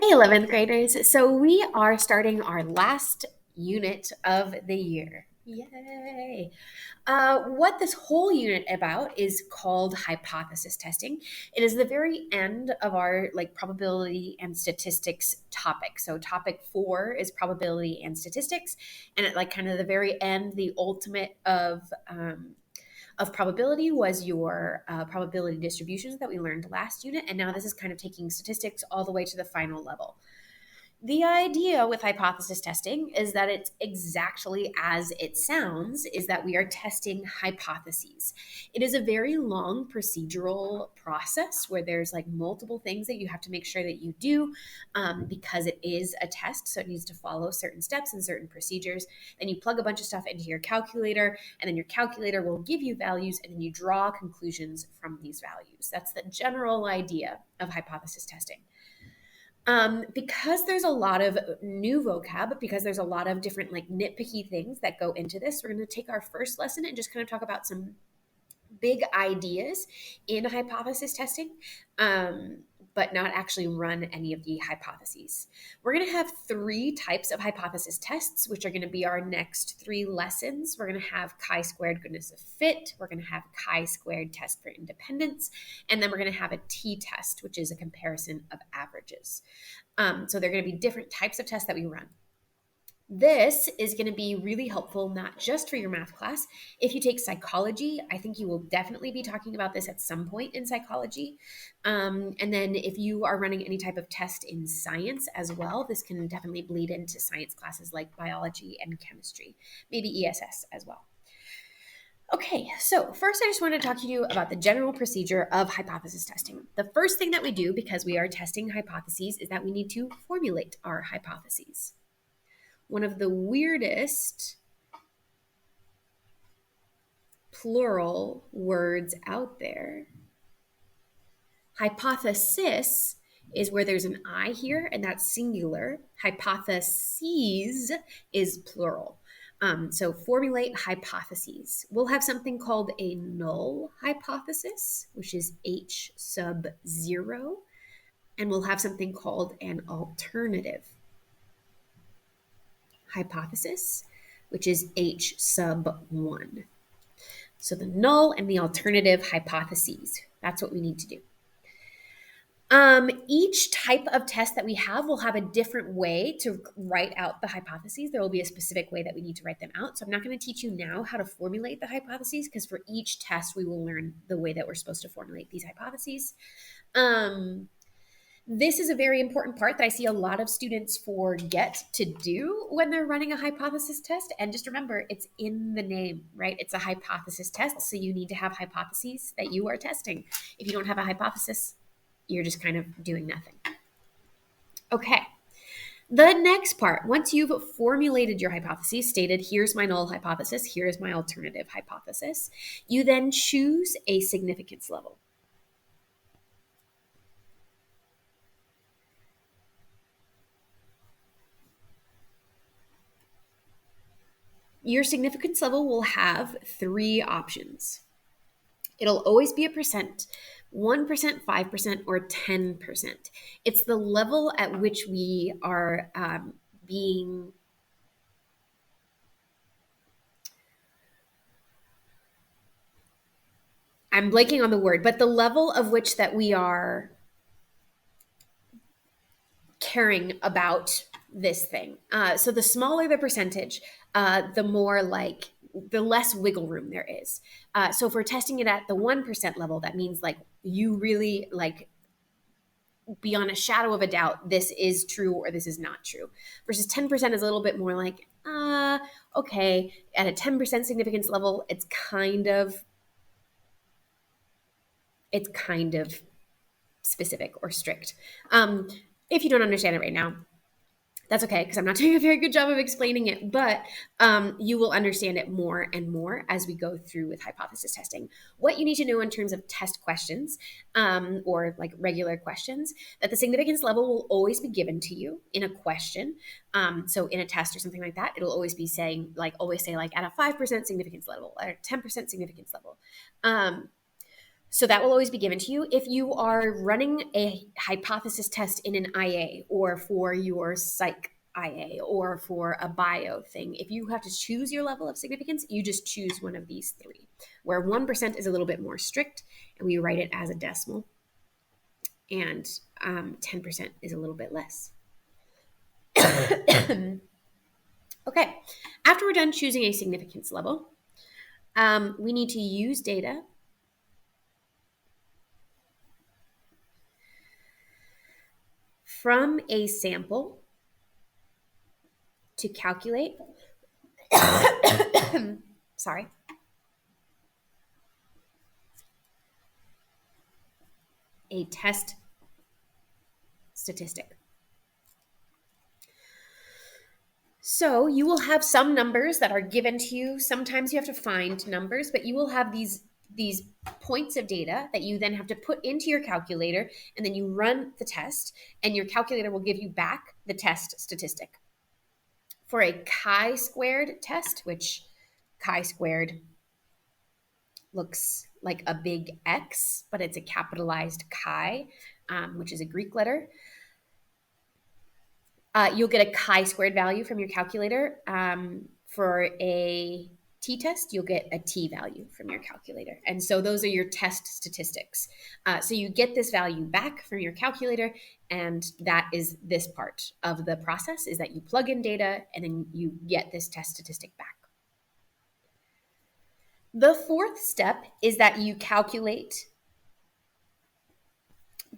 Hey, 11th graders. So we are starting our last unit of the year. Yay. What this whole unit about is called hypothesis testing. It is the very end of our probability and statistics topic. So topic 4 is probability and statistics, and at kind of the very end, the ultimate of probability was your probability distributions that we learned last unit, and now this is kind of taking statistics all the way to the final level. The idea with hypothesis testing is that it's exactly as it sounds, is that we are testing hypotheses. It is a very long procedural process where there's multiple things that you have to make sure that you do, because it is a test. So it needs to follow certain steps and certain procedures. Then you plug a bunch of stuff into your calculator, and then your calculator will give you values, and then you draw conclusions from these values. That's the general idea of hypothesis testing. Because there's a lot of new vocab, because there's a lot of different nitpicky things that go into this, we're going to take our first lesson and just kind of talk about some big ideas in hypothesis testing, but not actually run any of the hypotheses. We're going to have 3 types of hypothesis tests, which are going to be our next 3 lessons. We're going to have chi-squared goodness of fit. We're going to have chi-squared test for independence. And then we're going to have a t-test, which is a comparison of averages. So they're going to be different types of tests that we run. This is going to be really helpful, not just for your math class. If you take psychology, I think you will definitely be talking about this at some point in psychology. And then if you are running any type of test in science as well, this can definitely bleed into science classes like biology and chemistry, maybe ESS as well. Okay, so first I just want to talk to you about the general procedure of hypothesis testing. The first thing that we do, because we are testing hypotheses, is that we need to formulate our hypotheses. One of the weirdest plural words out there. Hypothesis is where there's an I here, and that's singular. Hypotheses is plural. So formulate hypotheses. We'll have something called a null hypothesis, which is H sub 0. And we'll have something called an alternative hypothesis, which is H sub 1. So the null and the alternative hypotheses. That's what we need to do. Each type of test that we have will have a different way to write out the hypotheses. There will be a specific way that we need to write them out. So I'm not going to teach you now how to formulate the hypotheses, because for each test, we will learn the way that we're supposed to formulate these hypotheses. This is a very important part that I see a lot of students forget to do when they're running a hypothesis test. And just remember, it's in the name, right? It's a hypothesis test. So you need to have hypotheses that you are testing. If you don't have a hypothesis, you're just kind of doing nothing. Okay. The next part, once you've formulated your hypotheses, stated, here's my null hypothesis, here's my alternative hypothesis, you then choose a significance level. Your significance level will have 3 options. It'll always be a percent, 1%, 5%, or 10%. It's the level at which we are being I'm blanking on the word, but the level of which that we are caring about this thing. So the smaller the percentage, the more the less wiggle room there is. So if we're testing it at the 1% level, that means you really beyond a shadow of a doubt, this is true or this is not true. Versus 10% is a little bit more okay, at a 10% significance level, it's kind of specific or strict. If you don't understand it right now, that's okay, because I'm not doing a very good job of explaining it, but you will understand it more and more as we go through with hypothesis testing. What you need to know in terms of test questions, or regular questions, that the significance level will always be given to you in a question. So in a test or something like that, it'll always be saying, always say at a 5% significance level, at a 10% significance level. So that will always be given to you. If you are running a hypothesis test in an IA or for your psych IA or for a bio thing, if you have to choose your level of significance, you just choose one of these three, where 1% is a little bit more strict and we write it as a decimal, and 10% is a little bit less. Okay, after we're done choosing a significance level, we need to use data from a sample to calculate sorry, a test statistic. So you will have some numbers that are given to you. Sometimes you have to find numbers, but you will have these points of data that you then have to put into your calculator, and then you run the test, and your calculator will give you back the test statistic. For a chi-squared test, which chi-squared looks like a big X, but it's a capitalized chi, which is a Greek letter. You'll get a chi-squared value from your calculator. For a t-test, you'll get a t-value from your calculator. And so those are your test statistics. So you get this value back from your calculator, and that is this part of the process, is that you plug in data and then you get this test statistic back. The fourth step is that you calculate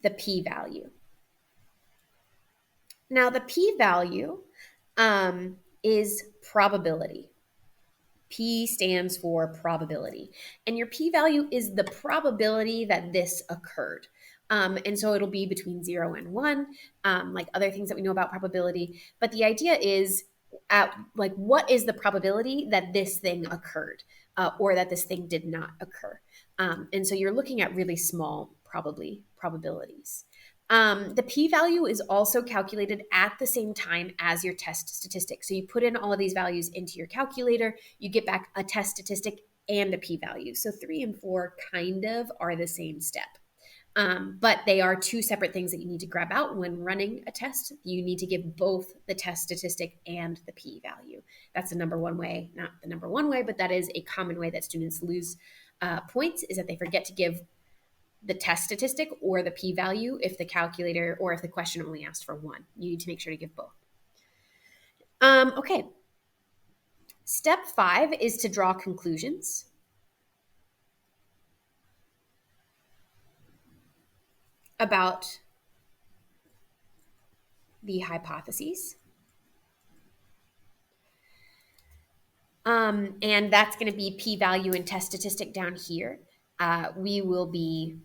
the p-value. Now, the p-value is probability. P stands for probability. And your p-value is the probability that this occurred. And so it'll be between 0 and 1, like other things that we know about probability. But the idea is, what is the probability that this thing occurred or that this thing did not occur? And so you're looking at really small probabilities. The p-value is also calculated at the same time as your test statistic. So you put in all of these values into your calculator, you get back a test statistic and a p-value. So 3 and 4 kind of are the same step. But they are two separate things that you need to grab out when running a test. You need to give both the test statistic and the p-value. That's the number one way, not the number one way, but that is a common way that students lose points, is that they forget to give the test statistic or the p-value if the calculator or if the question only asked for one. You need to make sure to give both. Okay. Step 5 is to draw conclusions about the hypotheses. And that's going to be p-value and test statistic down here. We will be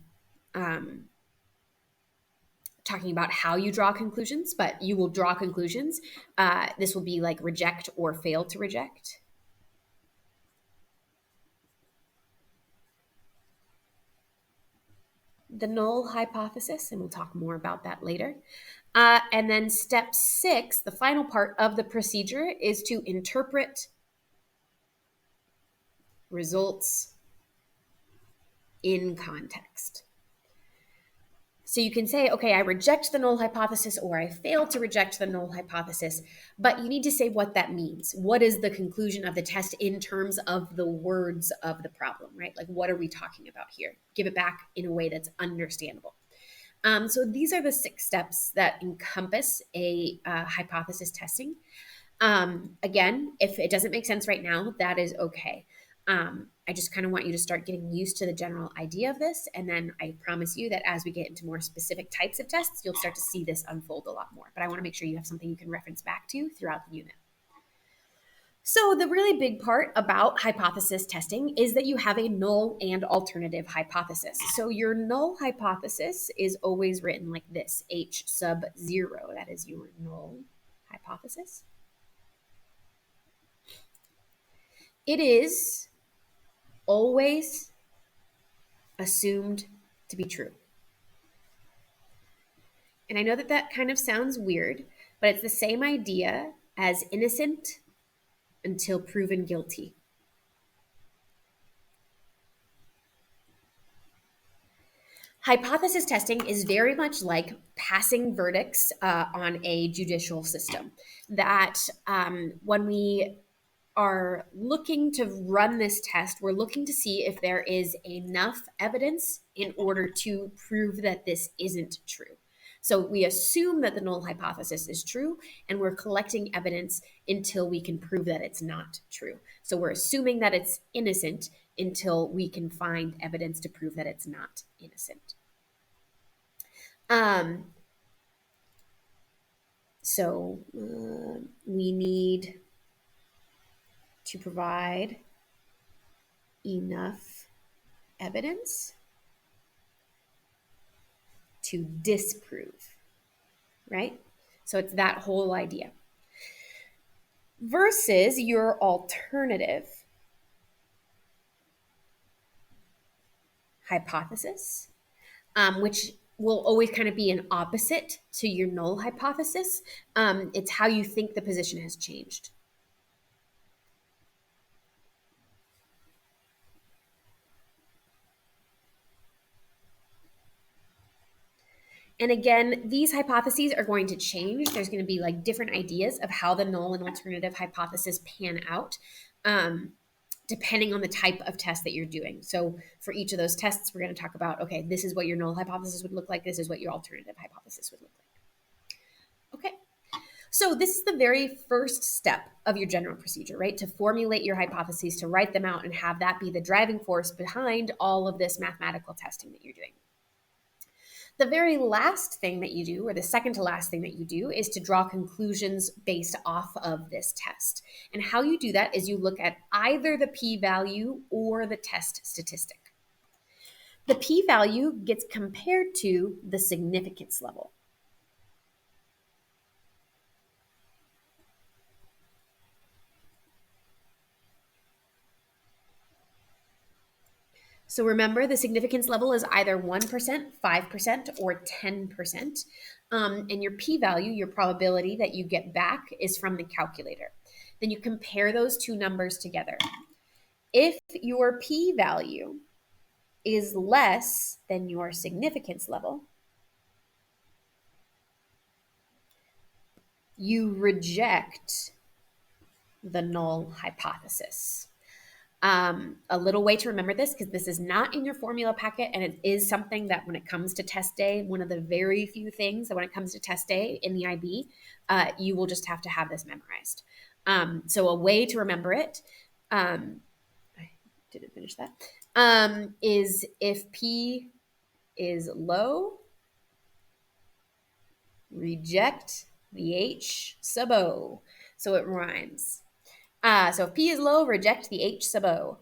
talking about how you draw conclusions, but you will draw conclusions. This will be like reject or fail to reject. The null hypothesis, and we'll talk more about that later. And then step 6, the final part of the procedure, is to interpret results in context. So you can say, okay, I reject the null hypothesis or I fail to reject the null hypothesis, but you need to say what that means. What is the conclusion of the test in terms of the words of the problem, right? Like, what are we talking about here? Give it back in a way that's understandable. So these are the 6 steps that encompass a hypothesis testing. Again, if it doesn't make sense right now, that is okay. I just kind of want you to start getting used to the general idea of this. And then I promise you that as we get into more specific types of tests, you'll start to see this unfold a lot more. But I want to make sure you have something you can reference back to throughout the unit. So the really big part about hypothesis testing is that you have a null and alternative hypothesis. So your null hypothesis is always written like this, H sub 0. That is your null hypothesis. It is always assumed to be true. And I know that that kind of sounds weird, but it's the same idea as innocent until proven guilty. Hypothesis testing is very much like passing verdicts on a judicial system. That when we are looking to run this test, we're looking to see if there is enough evidence in order to prove that this isn't true. So we assume that the null hypothesis is true, and we're collecting evidence until we can prove that it's not true. So we're assuming that it's innocent until we can find evidence to prove that it's not innocent. We need to provide enough evidence to disprove, right? So it's that whole idea. Versus your alternative hypothesis, which will always kind of be an opposite to your null hypothesis. It's how you think the position has changed. And again, these hypotheses are going to change. There's going to be like different ideas of how the null and alternative hypothesis pan out, depending on the type of test that you're doing. So for each of those tests, we're going to talk about, okay, this is what your null hypothesis would look like. This is what your alternative hypothesis would look like. Okay. So this is the very first step of your general procedure, right? To formulate your hypotheses, to write them out and have that be the driving force behind all of this mathematical testing that you're doing. The very last thing that you do, or the second to last thing that you do, is to draw conclusions based off of this test. And how you do that is you look at either the p-value or the test statistic. The p-value gets compared to the significance level. So remember, the significance level is either 1%, 5%, or 10%. And your p-value, your probability that you get back, is from the calculator. Then you compare those two numbers together. If your p-value is less than your significance level, you reject the null hypothesis. A little way to remember this, because this is not in your formula packet, and it is something that when it comes to test day, one of the very few things that when it comes to test day in the IB, you will just have to have this memorized. So a way to remember it, I didn't finish that, is if P is low, reject the H sub O. So it rhymes. So if P is low, reject the H sub O.